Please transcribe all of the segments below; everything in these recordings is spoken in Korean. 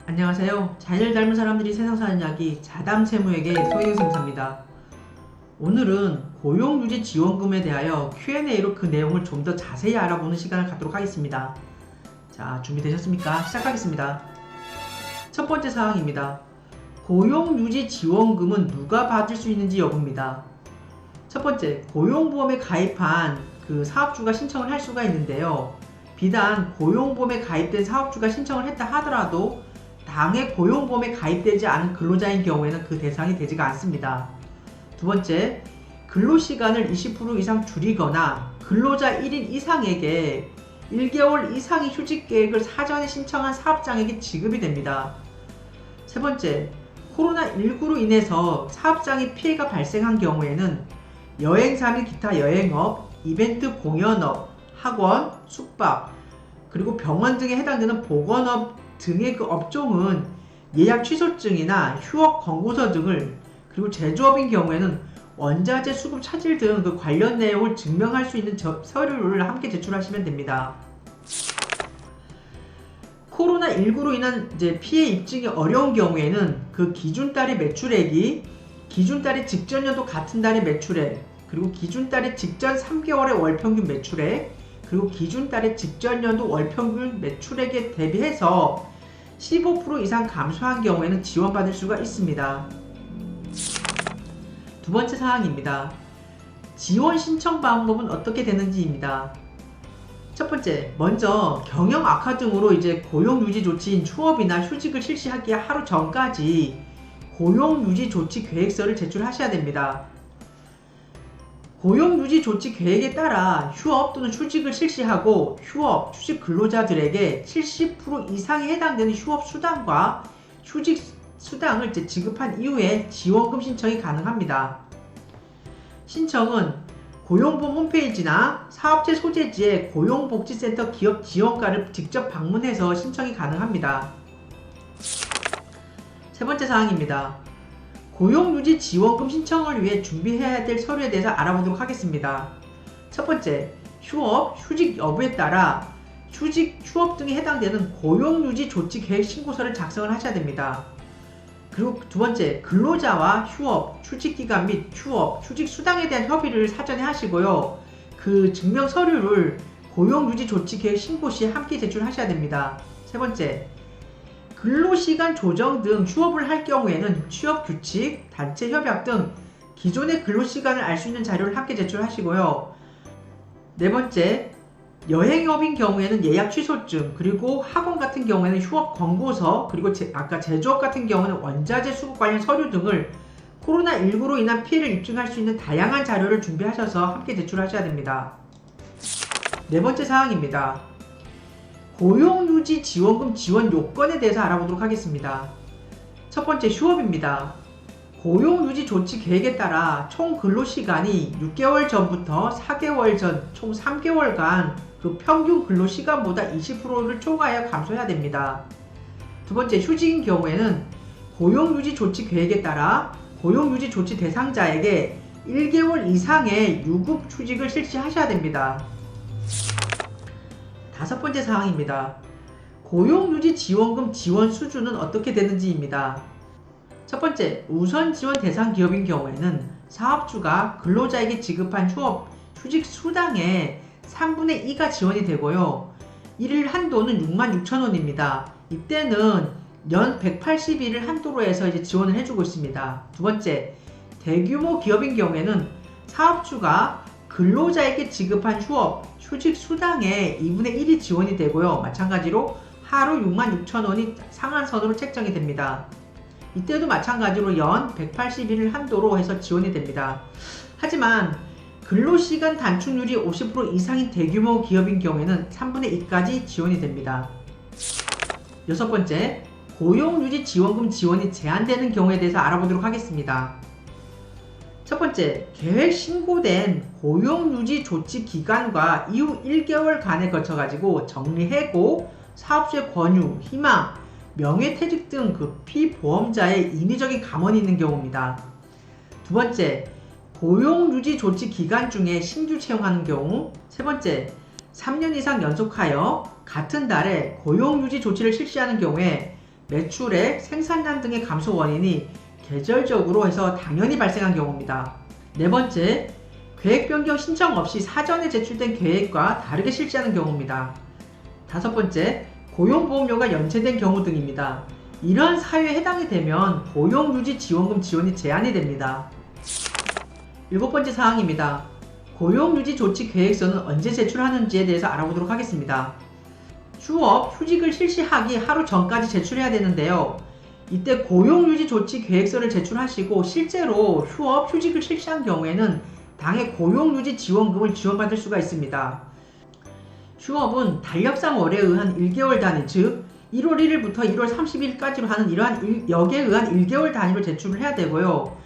안녕하세요. 자연을 닮은 사람들이 세상 사는 이야기 자담세무에게 소행성사입니다. 오늘은 고용유지지원금에 대하여 Q&A로 그 내용을 좀 더 자세히 알아보는 시간을 갖도록 하겠습니다. 자, 준비되셨습니까? 시작하겠습니다. 첫 번째 사항입니다. 고용유지지원금은 누가 받을 수 있는지 여부입니다. 첫 번째, 고용보험에 가입한 그 사업주가 신청을 할 수가 있는데요. 비단 고용보험에 가입된 사업주가 신청을 했다 하더라도 당해 고용보험에 가입되지 않은 근로자인 경우에는 그 대상이 되지가 않습니다. 두 번째, 근로시간을 20% 이상 줄이거나 근로자 1인 이상에게 1개월 이상의 휴직계획을 사전에 신청한 사업장에게 지급이 됩니다. 세 번째, 코로나19로 인해서 사업장에 피해가 발생한 경우에는 여행사 및 기타 여행업, 이벤트 공연업, 학원, 숙박, 그리고 병원 등에 해당되는 보건업 등의 그 업종은 예약 취소증이나 휴업 권고서 등을, 그리고 제조업인 경우에는 원자재 수급 차질 등 그 관련 내용을 증명할 수 있는 서류를 함께 제출하시면 됩니다. 코로나19로 인한 피해 입증이 어려운 경우에는 그 기준달의 매출액이 기준달의 직전 연도 같은 달의 매출액, 그리고 기준달의 직전 3개월의 월평균 매출액, 그리고 기준달의 직전 연도 월평균 매출액에 대비해서 15% 이상 감소한 경우에는 지원받을 수가 있습니다. 두 번째 사항입니다. 지원 신청 방법은 어떻게 되는지입니다. 첫 번째, 먼저 경영 악화 등으로 고용유지 조치인 휴업이나 휴직을 실시하기 하루 전까지 고용유지 조치 계획서를 제출하셔야 됩니다. 고용유지 조치 계획에 따라 휴업 또는 휴직을 실시하고 휴업, 휴직 근로자들에게 70% 이상에 해당되는 휴업 수당과 휴직 수당을 지급한 이후에 지원금 신청이 가능합니다. 신청은 고용보험 홈페이지나 사업체 소재지의 고용복지센터 기업 지원과를 직접 방문해서 신청이 가능합니다. 세 번째 사항입니다. 고용유지 지원금 신청을 위해 준비해야 될 서류에 대해서 알아보도록 하겠습니다. 첫 번째, 휴업, 휴직 여부에 따라 휴직, 휴업 등에 해당되는 고용유지 조치 계획 신고서를 작성을 하셔야 됩니다. 그리고 두 번째, 근로자와 휴업, 휴직기간 및 휴업, 휴직 수당에 대한 협의를 사전에 하시고요. 그 증명 서류를 고용유지 조치 계획 신고 시 함께 제출하셔야 됩니다. 세 번째, 근로시간 조정 등 휴업을 할 경우에는 취업규칙, 단체협약 등 기존의 근로시간을 알 수 있는 자료를 함께 제출하시고요. 네 번째, 여행업인 경우에는 예약 취소증, 그리고 학원 같은 경우에는 휴업 권고서, 그리고 아까 제조업 같은 경우는 원자재 수급 관련 서류 등을 코로나19로 인한 피해를 입증할 수 있는 다양한 자료를 준비하셔서 함께 제출하셔야 됩니다. 네 번째 사항입니다. 고용유지 지원금 지원 요건에 대해서 알아보도록 하겠습니다. 첫 번째, 휴업입니다. 고용유지 조치 계획에 따라 총 근로시간이 6개월 전부터 4개월 전 총 3개월간 그 평균 근로시간보다 20%를 초과하여 감소해야 됩니다. 두 번째, 휴직인 경우에는 고용유지 조치 계획에 따라 고용유지 조치 대상자에게 1개월 이상의 유급 휴직을 실시하셔야 됩니다. 다섯 번째 사항입니다. 고용유지 지원금 지원 수준은 어떻게 되는지입니다. 첫 번째, 우선 지원 대상 기업인 경우에는 사업주가 근로자에게 지급한 휴업, 휴직 수당의 3분의 2가 지원이 되고요. 일일 한도는 66,000원입니다. 이때는 연 180일을 한도로 해서 지원을 해주고 있습니다. 두 번째, 대규모 기업인 경우에는 사업주가 근로자에게 지급한 휴업, 휴직 수당의 2분의 1이 지원이 되고요. 마찬가지로 하루 66,000원이 상한선으로 책정이 됩니다. 이때도 마찬가지로 연 180일을 한도로 해서 지원이 됩니다. 하지만 근로시간 단축률이 50% 이상인 대규모 기업인 경우에는 3분의 2까지 지원이 됩니다. 여섯 번째, 고용유지 지원금 지원이 제한되는 경우에 대해서 알아보도록 하겠습니다. 첫 번째, 계획 신고된 고용유지 조치 기간과 이후 1개월간에 거쳐가지고 정리해고, 사업주의 권유, 희망, 명예퇴직 등 그 피보험자의 인위적인 감원이 있는 경우입니다. 두 번째, 고용유지 조치 기간 중에 신규 채용하는 경우. 세 번째, 3년 이상 연속하여 같은 달에 고용유지 조치를 실시하는 경우에 매출액, 생산량 등의 감소 원인이 계절적으로 해서 당연히 발생한 경우입니다. 네 번째, 계획 변경 신청 없이 사전에 제출된 계획과 다르게 실시하는 경우입니다. 다섯 번째, 고용보험료가 연체된 경우 등입니다. 이러한 사유에 해당이 되면 고용유지지원금 지원이 제한이 됩니다. 일곱 번째 사항입니다. 고용유지조치계획서는 언제 제출하는지에 대해서 알아보도록 하겠습니다. 휴업, 휴직을 실시하기 하루 전까지 제출해야 되는데요. 이때 고용유지조치계획서를 제출하시고 실제로 휴업, 휴직을 실시한 경우에는 당해 고용유지지원금을 지원받을 수가 있습니다. 휴업은 달력상 월에 의한 1개월 단위, 즉 1월 1일부터 1월 30일까지로 하는 이러한 역에 의한 1개월 단위로 제출을 해야 되고요.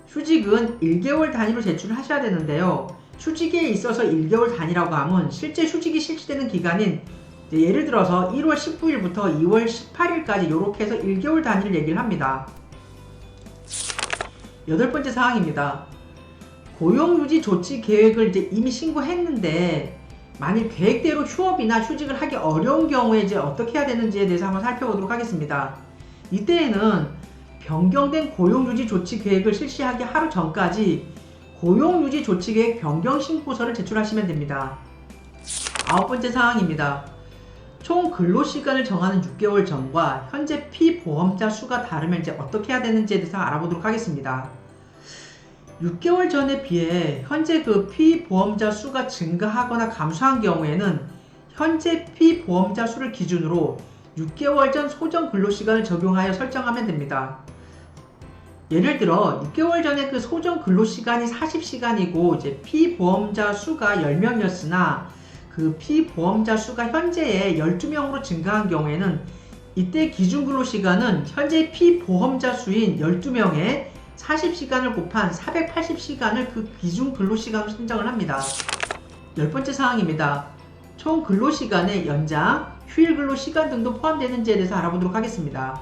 휴직은 1개월 단위로 제출을 하셔야 되는데요. 휴직에 있어서 1개월 단위라고 하면 실제 휴직이 실시되는 기간인 예를 들어서 1월 19일부터 2월 18일까지 이렇게 해서 1개월 단위를 얘기를 합니다. 여덟 번째 사항입니다. 고용유지 조치 계획을 이미 신고했는데 만일 계획대로 휴업이나 휴직을 하기 어려운 경우에 어떻게 해야 되는지에 대해서 한번 살펴보도록 하겠습니다. 이때에는 변경된 고용유지 조치 계획을 실시하기 하루 전까지 고용유지 조치 계획 변경 신고서를 제출하시면 됩니다. 아홉 번째 사항입니다. 총 근로시간을 정하는 6개월 전과 현재 피보험자 수가 다르면 어떻게 해야 되는지에 대해서 알아보도록 하겠습니다. 6개월 전에 비해 현재 그 피보험자 수가 증가하거나 감소한 경우에는 현재 피보험자 수를 기준으로 6개월 전 소정 근로시간을 적용하여 설정하면 됩니다. 예를 들어 6개월 전에 그 소정 근로시간이 40시간이고 피보험자 수가 10명이었으나 그 피보험자 수가 현재의 12명으로 증가한 경우에는 이때 기준 근로시간은 현재 피보험자 수인 12명에 40시간을 곱한 480시간을 그 기준 근로시간으로 신정을 합니다. 열 번째 사항입니다. 총 근로시간의 연장, 휴일 근로시간 등도 포함되는지에 대해서 알아보도록 하겠습니다.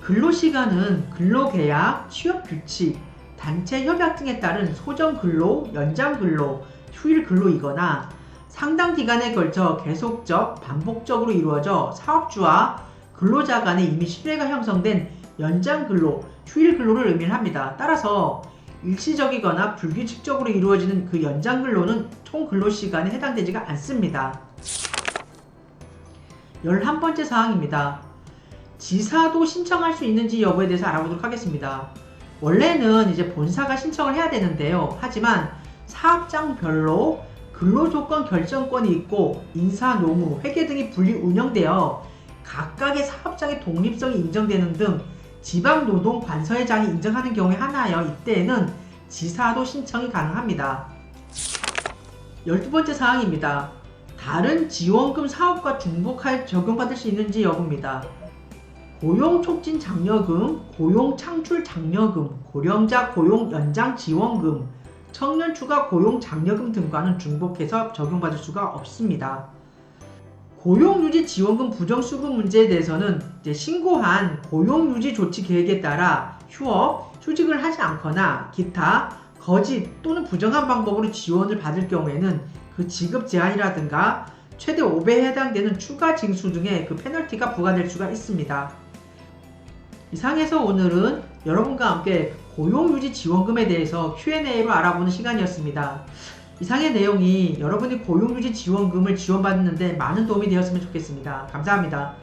근로시간은 근로계약, 취업규칙, 단체 협약 등에 따른 소정 근로, 연장 근로, 휴일 근로이거나 상당 기간에 걸쳐 계속적, 반복적으로 이루어져 사업주와 근로자 간에 이미 신뢰가 형성된 연장 근로, 휴일 근로를 의미를 합니다. 따라서 일시적이거나 불규칙적으로 이루어지는 그 연장 근로는 총 근로시간에 해당되지가 않습니다. 11번째 사항입니다. 지사도 신청할 수 있는지 여부에 대해서 알아보도록 하겠습니다. 원래는 본사가 신청을 해야 되는데요. 하지만 사업장별로 근로조건 결정권이 있고 인사, 노무, 회계 등이 분리 운영되어 각각의 사업장의 독립성이 인정되는 등 지방노동관서회장이 인정하는 경우에 하나여 이때에는 지사도 신청이 가능합니다. 12번째 사항입니다. 다른 지원금 사업과 중복하여 적용받을 수 있는지 여부입니다. 고용촉진장려금, 고용창출장려금, 고령자 고용연장지원금, 청년추가 고용장려금 등과는 중복해서 적용받을 수가 없습니다. 고용유지지원금 부정수급 문제에 대해서는 신고한 고용유지조치 계획에 따라 휴업, 휴직을 하지 않거나 기타, 거짓 또는 부정한 방법으로 지원을 받을 경우에는 그 지급 제한이라든가 최대 5배에 해당되는 추가 징수 등의 그 페널티가 부과될 수가 있습니다. 이상해서 오늘은 여러분과 함께 고용유지지원금에 대해서 Q&A로 알아보는 시간이었습니다. 이상의 내용이 여러분이 고용유지지원금을 지원받는데 많은 도움이 되었으면 좋겠습니다. 감사합니다.